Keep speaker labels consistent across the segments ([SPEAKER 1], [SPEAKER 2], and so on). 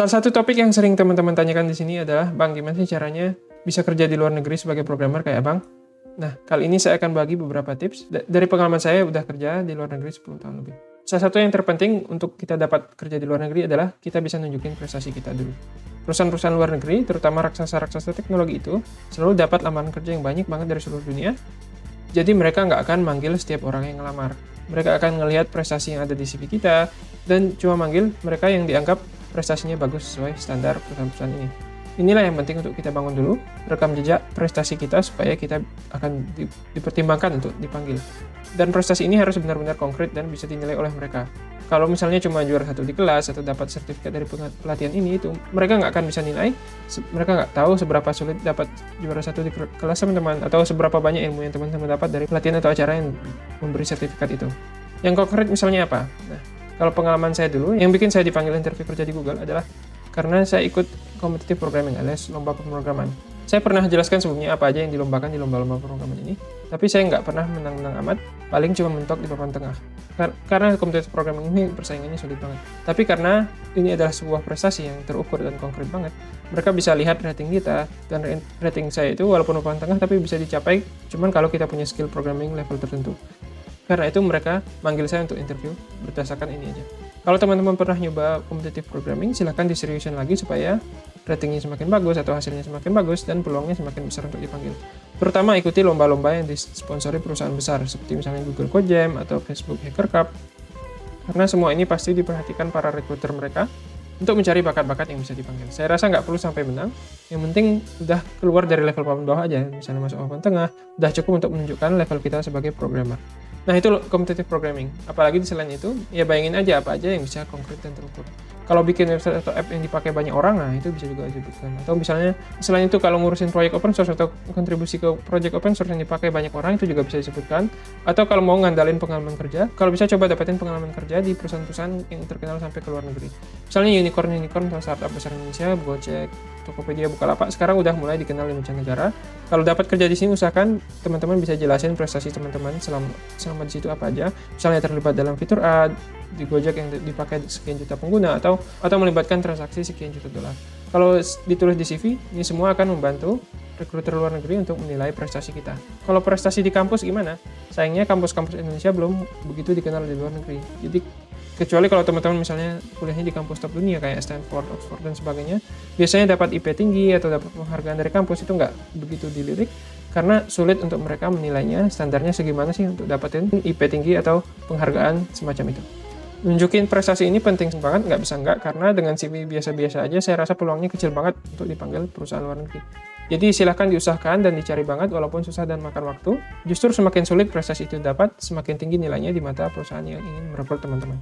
[SPEAKER 1] Salah satu topik yang sering teman-teman tanyakan di sini adalah, Bang, gimana sih caranya bisa kerja di luar negeri sebagai programmer kayak Bang? Nah, kali ini saya akan bagi beberapa tips. Dari pengalaman saya udah kerja di luar negeri 10 tahun lebih. Salah satu yang terpenting untuk kita dapat kerja di luar negeri adalah kita bisa nunjukin prestasi kita dulu. Perusahaan-perusahaan luar negeri, terutama raksasa-raksasa teknologi itu, selalu dapat lamaran kerja yang banyak banget dari seluruh dunia. Jadi mereka nggak akan manggil setiap orang yang ngelamar. Mereka akan ngelihat prestasi yang ada di CV kita, dan cuma manggil mereka yang dianggap prestasinya bagus sesuai standar perusahaan-perusahaan ini. Inilah yang penting untuk kita bangun dulu, rekam jejak prestasi kita supaya kita akan dipertimbangkan untuk dipanggil. Dan prestasi ini harus benar-benar konkret dan bisa dinilai oleh mereka. Kalau misalnya cuma juara 1 di kelas atau dapat sertifikat dari pelatihan ini itu, mereka nggak akan bisa nilai, mereka nggak tahu seberapa sulit dapat juara 1 di kelas teman-teman, atau seberapa banyak ilmu yang teman-teman dapat dari pelatihan atau acara yang memberi sertifikat itu. Yang konkret misalnya apa? Nah, kalau pengalaman saya dulu, yang bikin saya dipanggil interview kerja di Google adalah karena saya ikut competitive programming alias lomba pemrograman. Saya pernah jelaskan sebelumnya apa aja yang dilombakan di lomba-lomba pemrograman ini, tapi saya nggak pernah menang-menang amat, paling cuma mentok di papan tengah. Karena competitive programming ini persaingannya sulit banget. Tapi karena ini adalah sebuah prestasi yang terukur dan konkret banget, mereka bisa lihat rating kita, dan rating saya itu walaupun papan tengah tapi bisa dicapai cuman kalau kita punya skill programming level tertentu. Karena itu mereka manggil saya untuk interview berdasarkan ini aja. Kalau teman-teman pernah nyoba competitive programming, silahkan diseriusin lagi supaya ratingnya semakin bagus atau hasilnya semakin bagus dan peluangnya semakin besar untuk dipanggil. Terutama ikuti lomba-lomba yang disponsori perusahaan besar seperti misalnya Google Code Jam atau Facebook Hacker Cup. Karena semua ini pasti diperhatikan para recruiter mereka untuk mencari bakat-bakat yang bisa dipanggil. Saya rasa nggak perlu sampai menang, yang penting udah keluar dari level papan bawah aja, misalnya masuk papan tengah, udah cukup untuk menunjukkan level kita sebagai programmer. Nah, itu competitive programming. Apalagi selain itu, ya bayangin aja apa aja yang bisa konkret dan terukur. Kalau bikin website atau app yang dipakai banyak orang, nah itu bisa juga disebutkan. Atau misalnya, selain itu kalau ngurusin proyek open source atau kontribusi ke proyek open source yang dipakai banyak orang, itu juga bisa disebutkan. Atau kalau mau ngandalin pengalaman kerja, kalau bisa coba dapetin pengalaman kerja di perusahaan-perusahaan yang terkenal sampai ke luar negeri. Misalnya unicorn startup besar Indonesia, Gojek, Tokopedia, Bukalapak, sekarang udah mulai dikenal di mancanegara. Kalau dapat kerja di sini, usahakan teman-teman bisa jelasin prestasi teman-teman selama di situ apa aja. Misalnya terlibat dalam fitur A di Gojek yang dipakai sekian juta pengguna, atau melibatkan transaksi sekian juta dolar. Kalau ditulis di CV, ini semua akan membantu rekruter luar negeri untuk menilai prestasi kita. Kalau prestasi di kampus gimana? Sayangnya kampus-kampus Indonesia belum begitu dikenal di luar negeri. Jadi kecuali kalau teman-teman misalnya kuliahnya di kampus top dunia kayak Stanford, Oxford, dan sebagainya, biasanya dapat IP tinggi atau dapat penghargaan dari kampus itu nggak begitu dilirik karena sulit untuk mereka menilainya standarnya segimana sih untuk dapetin IP tinggi atau penghargaan semacam itu. Nunjukin prestasi ini penting banget, nggak bisa nggak, karena dengan CV biasa-biasa aja saya rasa peluangnya kecil banget untuk dipanggil perusahaan luar negeri. Jadi silahkan diusahakan dan dicari banget walaupun susah dan makan waktu. Justru semakin sulit prestasi itu dapat, semakin tinggi nilainya di mata perusahaan yang ingin merekrut teman-teman.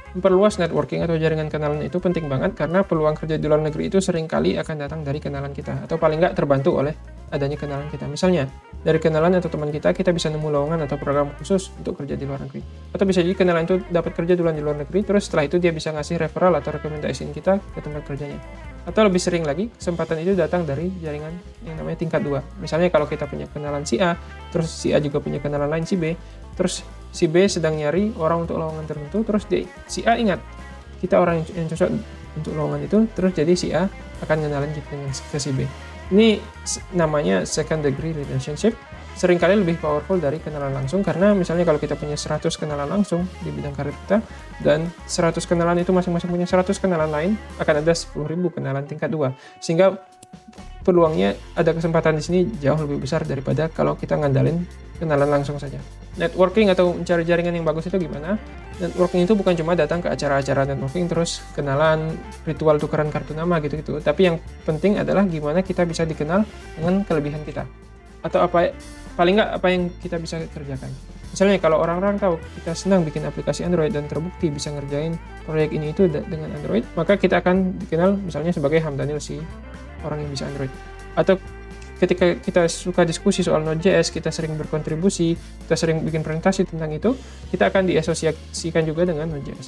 [SPEAKER 1] Memperluas networking atau jaringan kenalan itu penting banget karena peluang kerja di luar negeri itu seringkali akan datang dari kenalan kita atau paling nggak terbantu oleh adanya kenalan kita. Misalnya, dari kenalan atau teman kita bisa nemu lowongan atau program khusus untuk kerja di luar negeri. Atau bisa jadi kenalan itu dapat kerja duluan di luar negeri, terus setelah itu dia bisa ngasih referral atau rekomendasiin kita ke tempat kerjanya. Atau lebih sering lagi, kesempatan itu datang dari jaringan yang namanya tingkat 2. Misalnya kalau kita punya kenalan si A, terus si A juga punya kenalan lain si B, terus si B sedang nyari orang untuk lowongan tertentu, terus si A ingat kita orang yang cocok untuk lowongan itu, terus jadi si A akan ngenalin kita ke si B. Ini namanya second degree relationship, seringkali lebih powerful dari kenalan langsung, karena misalnya kalau kita punya 100 kenalan langsung di bidang karir kita, dan 100 kenalan itu masing-masing punya 100 kenalan lain, akan ada 10.000 kenalan tingkat 2, sehingga peluangnya ada kesempatan di sini jauh lebih besar daripada kalau kita ngandalin kenalan langsung saja. Networking atau mencari jaringan yang bagus itu gimana? Networking itu bukan cuma datang ke acara-acara networking terus kenalan, ritual tukeran kartu nama gitu-gitu, tapi yang penting adalah gimana kita bisa dikenal dengan kelebihan kita, atau paling nggak apa yang kita bisa kerjakan. Misalnya kalau orang-orang tahu kita senang bikin aplikasi Android dan terbukti bisa ngerjain proyek ini itu dengan Android, maka kita akan dikenal misalnya sebagai Hamdanil, si orang yang bisa Android. Atau ketika kita suka diskusi soal Node.js, kita sering berkontribusi, kita sering bikin presentasi tentang itu, kita akan diasosiasikan juga dengan Node.js.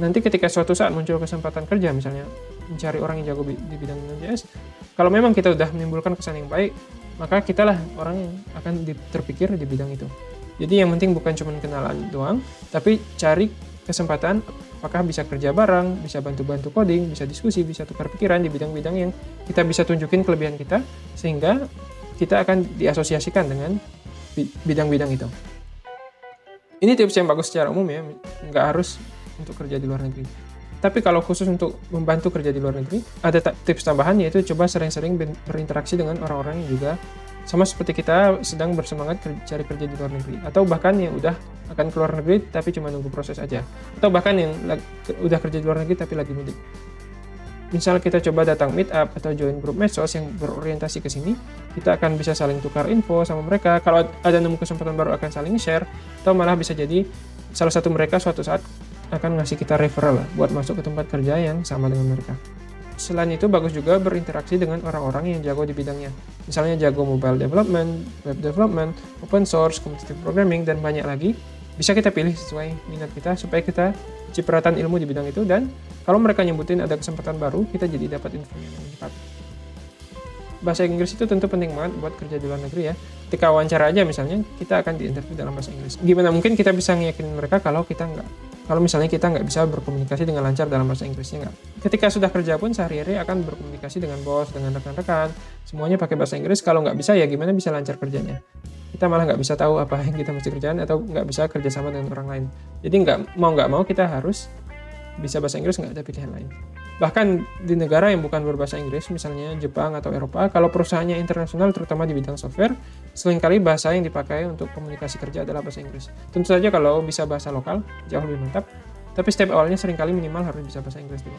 [SPEAKER 1] Nanti ketika suatu saat muncul kesempatan kerja, misalnya mencari orang yang jago di bidang Node.js, kalau memang kita udah menimbulkan kesan yang baik, maka kitalah orang yang akan terpikir di bidang itu. Jadi yang penting bukan cuma kenalan doang, tapi cari kesempatan Apakah bisa kerja bareng, bisa bantu-bantu coding, bisa diskusi, bisa tukar pikiran di bidang-bidang yang kita bisa tunjukin kelebihan kita, sehingga kita akan diasosiasikan dengan bidang-bidang itu. Ini tips yang bagus secara umum ya, nggak harus untuk kerja di luar negeri. Tapi kalau khusus untuk membantu kerja di luar negeri, ada tips tambahan, yaitu coba sering-sering berinteraksi dengan orang-orang yang juga sama seperti kita sedang bersemangat cari kerja di luar negeri, atau bahkan yang udah akan keluar negeri tapi cuma nunggu proses aja, atau bahkan yang udah kerja di luar negeri tapi lagi mudik. Misal kita coba datang meet up atau join grup medsos yang berorientasi ke sini, kita akan bisa saling tukar info sama mereka. Kalau ada nemu kesempatan baru akan saling share, atau malah bisa jadi salah satu mereka suatu saat akan ngasih kita referral buat masuk ke tempat kerja yang sama dengan mereka. Selain itu, bagus juga berinteraksi dengan orang-orang yang jago di bidangnya. Misalnya jago mobile development, web development, open source, competitive programming, dan banyak lagi. Bisa kita pilih sesuai minat kita supaya kita cipratan ilmu di bidang itu, dan kalau mereka nyebutin ada kesempatan baru, kita jadi dapat info yang cepat. Bahasa Inggris itu tentu penting banget buat kerja di luar negeri ya. Ketika wawancara aja misalnya, kita akan diinterview dalam bahasa Inggris. Gimana mungkin kita bisa ngeyakinin mereka kalau misalnya kita nggak bisa berkomunikasi dengan lancar dalam bahasa Inggrisnya nggak. Ketika sudah kerja pun sehari-hari akan berkomunikasi dengan bos, dengan rekan-rekan, semuanya pakai bahasa Inggris. Kalau nggak bisa ya gimana bisa lancar kerjanya. Kita malah nggak bisa tahu apa yang kita mesti kerjakan, atau nggak bisa kerjasama dengan orang lain. Jadi nggak mau kita harus bisa bahasa Inggris, nggak ada pilihan lain. Bahkan di negara yang bukan berbahasa Inggris, misalnya Jepang atau Eropa, kalau perusahaannya internasional terutama di bidang software, seringkali bahasa yang dipakai untuk komunikasi kerja adalah bahasa Inggris. Tentu saja kalau bisa bahasa lokal, jauh lebih mantap, tapi step awalnya seringkali minimal harus bisa bahasa Inggris dulu.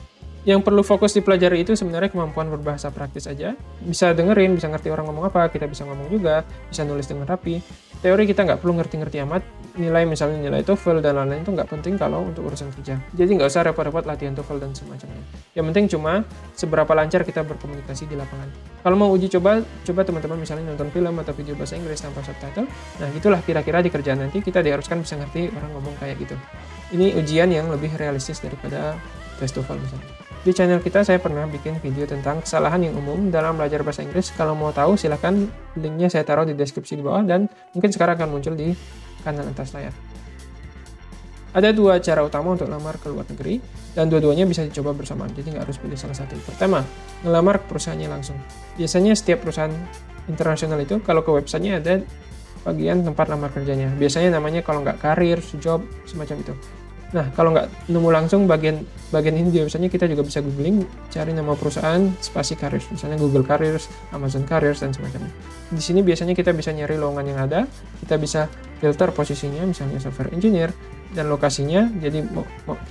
[SPEAKER 1] Yang perlu fokus dipelajari itu sebenarnya kemampuan berbahasa praktis aja. Bisa dengerin, bisa ngerti orang ngomong apa, kita bisa ngomong juga, bisa nulis dengan rapi. Teori kita nggak perlu ngerti-ngerti amat, misalnya nilai TOEFL dan lain-lain itu nggak penting kalau untuk urusan kerja. Jadi nggak usah repot-repot latihan TOEFL dan semacamnya. Yang penting cuma seberapa lancar kita berkomunikasi di lapangan. Kalau mau uji coba teman-teman misalnya nonton film atau video bahasa Inggris tanpa subtitle. Nah itulah kira-kira di kerjaan nanti kita diharuskan bisa ngerti orang ngomong kayak gitu. Ini ujian yang lebih realistis daripada tes TOEFL misalnya. Di channel kita saya pernah bikin video tentang kesalahan yang umum dalam belajar bahasa Inggris. Kalau mau tahu silahkan, linknya saya taruh di deskripsi di bawah, dan mungkin sekarang akan muncul di kanan atas layar. Ada dua cara utama untuk lamar ke luar negeri, dan dua-duanya bisa dicoba bersamaan, jadi nggak harus pilih salah satu. Pertama, ngelamar ke perusahaannya langsung. Biasanya setiap perusahaan internasional itu kalau ke websitenya ada bagian tempat lamar kerjanya. Biasanya namanya kalau nggak karir, job, semacam itu. Nah, kalau nggak nemu langsung bagian ini di websitenya, kita juga bisa googling, cari nama perusahaan, spasi careers, misalnya Google Careers, Amazon Careers, dan semacamnya. Di sini biasanya kita bisa nyari lowongan yang ada, kita bisa filter posisinya, misalnya software engineer, dan lokasinya, jadi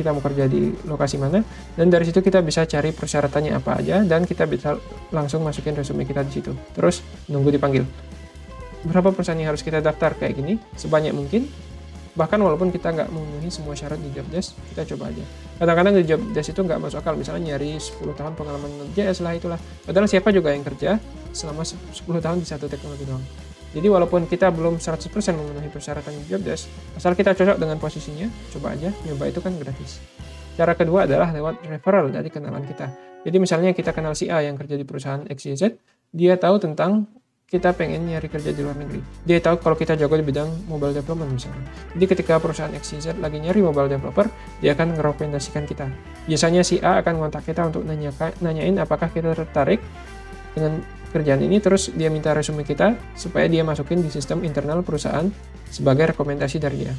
[SPEAKER 1] kita mau kerja di lokasi mana, dan dari situ kita bisa cari persyaratannya apa aja, dan kita bisa langsung masukin resume kita di situ. Terus nunggu dipanggil. Berapa perusahaan yang harus kita daftar kayak gini? Sebanyak mungkin. Bahkan walaupun kita nggak memenuhi semua syarat di job desk, kita coba aja. Kadang-kadang di job desk itu nggak masuk akal, misalnya nyari 10 tahun pengalaman kerja, itulah. Padahal siapa juga yang kerja selama 10 tahun di satu teknologi doang. Jadi walaupun kita belum 100% memenuhi persyaratan di job desk, asal kita cocok dengan posisinya, coba aja, nyoba itu kan gratis. Cara kedua adalah lewat referral dari kenalan kita. Jadi misalnya kita kenal si A yang kerja di perusahaan XYZ, dia tahu tentang kita pengen nyari kerja di luar negeri. Dia tahu kalau kita jago di bidang mobile development misalnya. Jadi ketika perusahaan XYZ lagi nyari mobile developer, dia akan merekomendasikan kita. Biasanya si A akan kontak kita untuk nanyain apakah kita tertarik dengan kerjaan ini, terus dia minta resume kita supaya dia masukin di sistem internal perusahaan sebagai rekomendasi dari dia.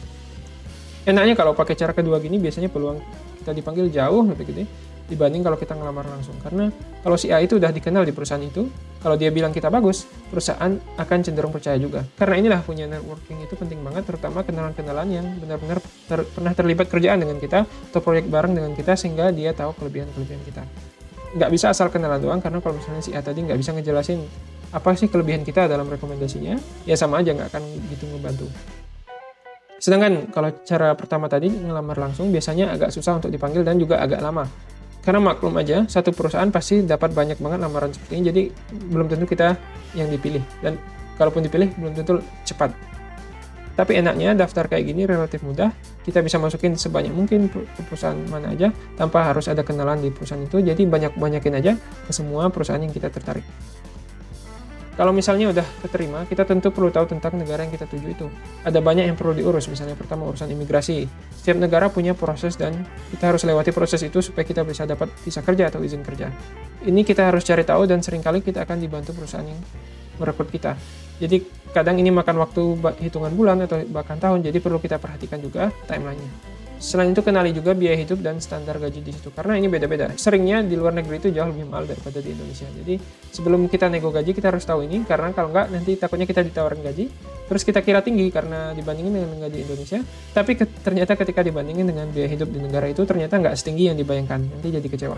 [SPEAKER 1] Enaknya kalau pakai cara kedua gini, biasanya peluang kita dipanggil jauh lebih gede dibanding kalau kita ngelamar langsung. Karena kalau si A itu udah dikenal di perusahaan itu, kalau dia bilang kita bagus, perusahaan akan cenderung percaya juga. Karena inilah punya networking itu penting banget, terutama kenalan-kenalan yang benar-benar pernah terlibat kerjaan dengan kita atau proyek bareng dengan kita, sehingga dia tahu kelebihan-kelebihan kita. Nggak bisa asal kenalan doang, karena kalau misalnya si A tadi nggak bisa ngejelasin apa sih kelebihan kita dalam rekomendasinya, ya sama aja nggak akan gitu ngebantu. Sedangkan kalau cara pertama tadi, ngelamar langsung, biasanya agak susah untuk dipanggil dan juga agak lama. Karena maklum aja, satu perusahaan pasti dapat banyak banget lamaran seperti ini, jadi belum tentu kita yang dipilih. Dan kalaupun dipilih, belum tentu cepat. Tapi enaknya daftar kayak gini relatif mudah, kita bisa masukin sebanyak mungkin ke perusahaan mana aja, tanpa harus ada kenalan di perusahaan itu, jadi banyakin aja ke semua perusahaan yang kita tertarik. Kalau misalnya udah keterima, kita tentu perlu tahu tentang negara yang kita tuju itu. Ada banyak yang perlu diurus, misalnya pertama urusan imigrasi. Setiap negara punya proses dan kita harus lewati proses itu supaya kita bisa dapat visa kerja atau izin kerja. Ini kita harus cari tahu dan seringkali kita akan dibantu perusahaan yang merekrut kita. Jadi kadang ini makan waktu hitungan bulan atau bahkan tahun, jadi perlu kita perhatikan juga timeline-nya. Selain itu kenali juga biaya hidup dan standar gaji di situ, karena ini beda-beda. Seringnya di luar negeri itu jauh lebih mahal daripada di Indonesia. Jadi sebelum kita nego gaji kita harus tahu ini, karena kalau nggak nanti takutnya kita ditawarin gaji, terus kita kira tinggi karena dibandingin dengan gaji Indonesia, tapi ternyata ketika dibandingin dengan biaya hidup di negara itu ternyata nggak setinggi yang dibayangkan, nanti jadi kecewa.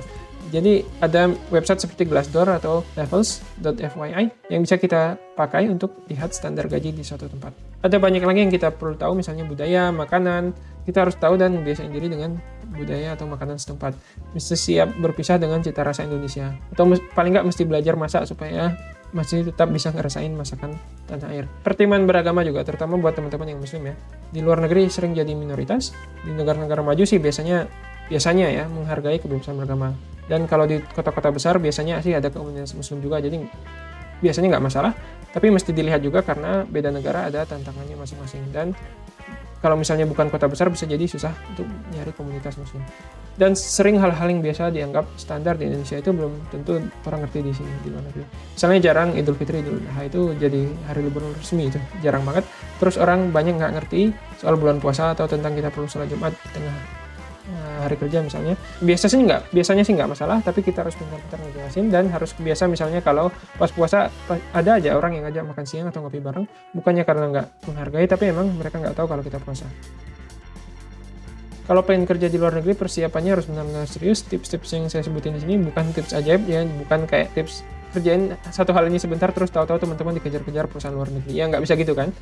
[SPEAKER 1] Jadi ada website seperti Glassdoor atau levels.fyi yang bisa kita pakai untuk lihat standar gaji di suatu tempat. Ada banyak lagi yang kita perlu tahu, misalnya budaya, makanan. Kita harus tahu dan membiasain diri dengan budaya atau makanan setempat. Mesti siap berpisah dengan cita rasa Indonesia. Atau paling nggak mesti belajar masak supaya masih tetap bisa ngerasain masakan tanah air. Pertimbangan beragama juga, terutama buat teman-teman yang muslim ya. Di luar negeri sering jadi minoritas. Di negara-negara maju sih biasanya ya menghargai kebebasan beragama. Dan kalau di kota-kota besar biasanya sih ada komunitas muslim juga, jadi biasanya nggak masalah. Tapi mesti dilihat juga karena beda negara ada tantangannya masing-masing. Dan kalau misalnya bukan kota besar bisa jadi susah untuk nyari komunitas muslim. Dan sering hal-hal yang biasa dianggap standar di Indonesia itu belum tentu orang ngerti di sini di luar negeri. Misalnya jarang Idul Fitri, Idul Adha itu jadi hari libur resmi, itu jarang banget. Terus orang banyak nggak ngerti soal bulan puasa atau tentang kita perlu sholat Jumat di tengah hari kerja misalnya. Biasanya sih nggak masalah, tapi kita harus pintar-pintar ngejelasin dan harus kebiasa. Misalnya kalau pas puasa ada aja orang yang ngajak makan siang atau ngopi bareng, bukannya karena nggak menghargai, tapi emang mereka nggak tahu kalau kita puasa. Kalau pengen kerja di luar negeri, persiapannya harus benar-benar serius. Tips-tips yang saya sebutin di sini bukan tips ajaib ya, bukan kayak tips kerjain satu hal ini sebentar terus tahu-tahu teman-teman dikejar-kejar perusahaan luar negeri. Ya nggak bisa gitu kan.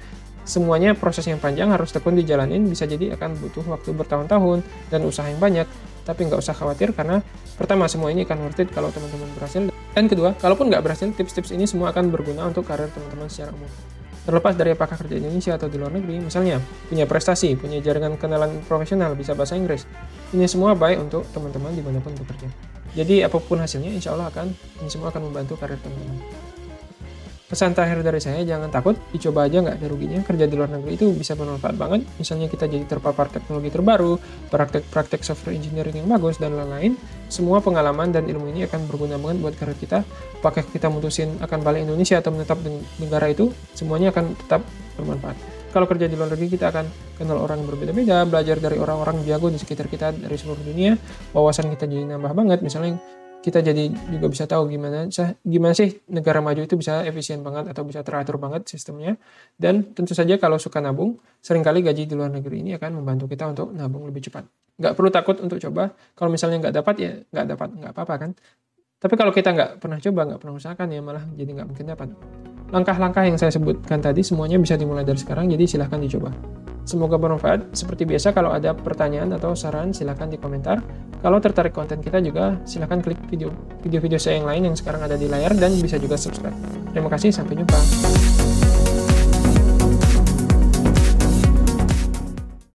[SPEAKER 1] Semuanya proses yang panjang, harus tekun dijalanin, bisa jadi akan butuh waktu bertahun-tahun dan usaha yang banyak. Tapi nggak usah khawatir karena pertama semua ini akan worth it kalau teman-teman berhasil. Dan kedua, kalaupun nggak berhasil, tips-tips ini semua akan berguna untuk karir teman-teman secara umum. Terlepas dari apakah kerja di Indonesia atau di luar negeri, misalnya punya prestasi, punya jaringan kenalan profesional, bisa bahasa Inggris. Ini semua baik untuk teman-teman dimanapun bekerja. Jadi apapun hasilnya, insya Allah ini semua akan membantu karir teman-teman. Pesan terakhir dari saya, jangan takut, dicoba aja nggak ada ruginya. Kerja di luar negeri itu bisa bermanfaat banget. Misalnya kita jadi terpapar teknologi terbaru, praktek software engineering yang bagus, dan lain-lain. Semua pengalaman dan ilmu ini akan berguna banget buat karir kita. Apakah kita mutusin akan balik Indonesia atau menetap di negara itu, semuanya akan tetap bermanfaat. Kalau kerja di luar negeri, kita akan kenal orang berbeda-beda, belajar dari orang-orang jago di sekitar kita dari seluruh dunia, wawasan kita jadi nambah banget. Misalnya kita jadi juga bisa tahu gimana sih negara maju itu bisa efisien banget atau bisa teratur banget sistemnya. Dan tentu saja kalau suka nabung, seringkali gaji di luar negeri ini akan membantu kita untuk nabung lebih cepat. Nggak perlu takut untuk coba. Kalau misalnya nggak dapat ya nggak apa-apa kan. Tapi kalau kita nggak pernah coba, nggak pernah usahakan ya malah jadi nggak mungkin dapat. Langkah-langkah yang saya sebutkan tadi semuanya bisa dimulai dari sekarang, jadi silahkan dicoba. Semoga bermanfaat. Seperti biasa, kalau ada pertanyaan atau saran silahkan di komentar. Kalau tertarik konten kita juga silahkan klik video-video saya yang lain yang sekarang ada di layar dan bisa juga subscribe. Terima kasih, sampai jumpa.